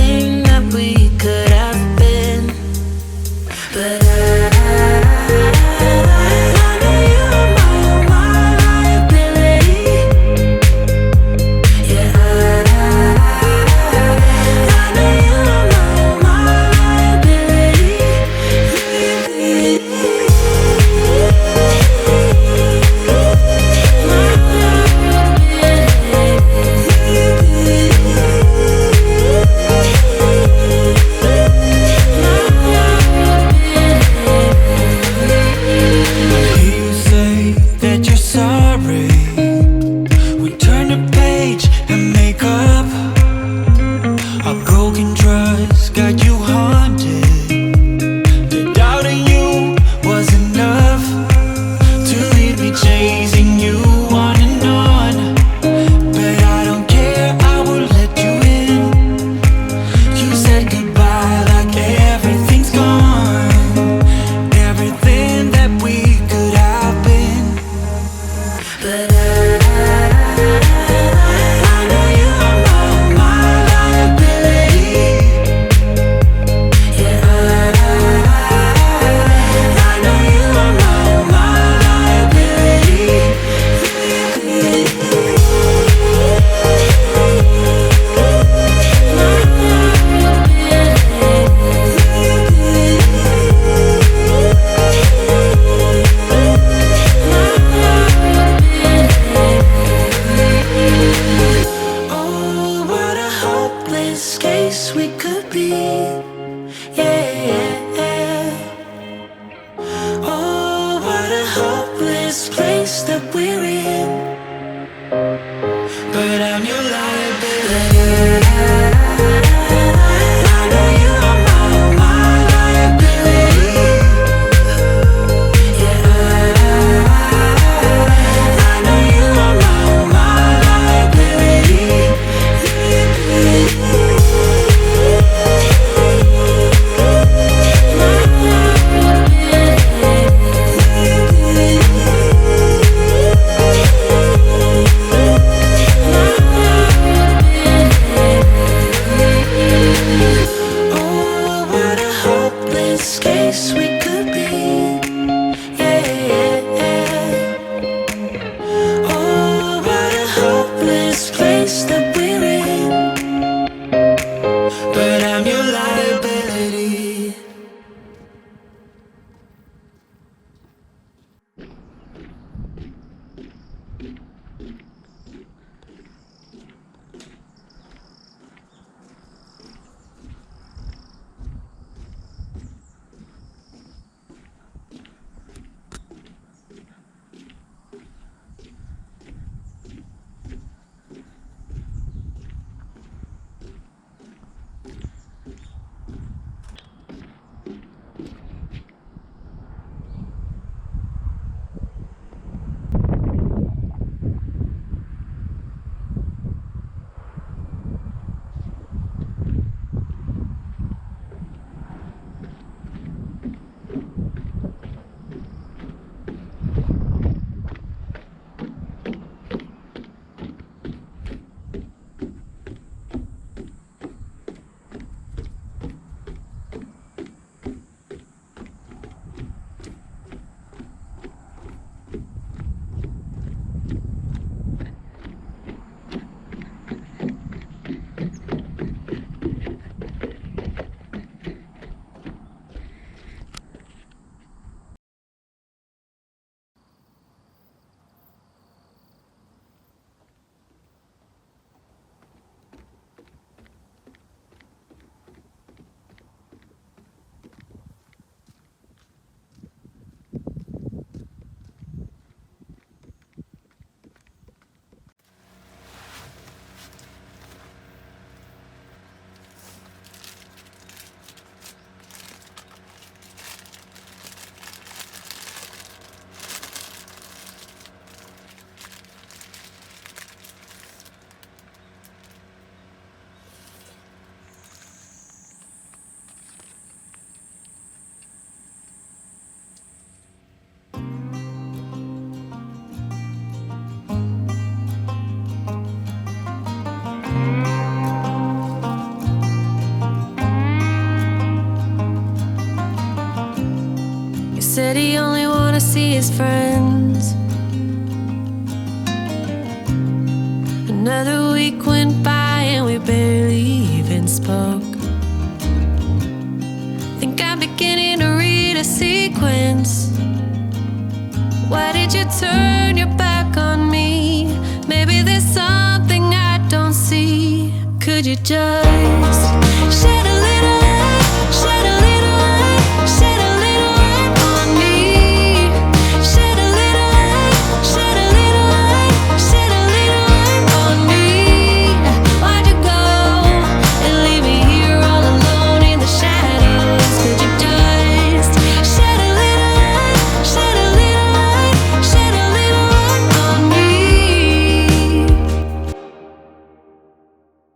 everything that we could have been. But I know you're my liability. Yeah, I know you're my liability. You say that you're sorry. We turn the page and make up. Our broken trust got you haunted. The doubt in you was enough to leave me chasing you on and on. But I don't care, I will let you in. You said goodbye like everything's gone. Everything that we could have been. But I know you are my liability. Yeah, I know you are my liability. Oh, what a hopeless case we could be. Yeah. Oh, what a hopeless place that we're in. But I'm your liability. I know you are my liability. Yeah, I know you are my liability. Oh, what a hopeless case we could be. Yeah. Oh, what a hopeless place that we're in. But I'm your liability. said he only wanna see his friends. Another week went by and we barely even spoke. Think I'm beginning to read a sequence. Why did you turn your back on me? Maybe there's something I don't see. Could you just shed a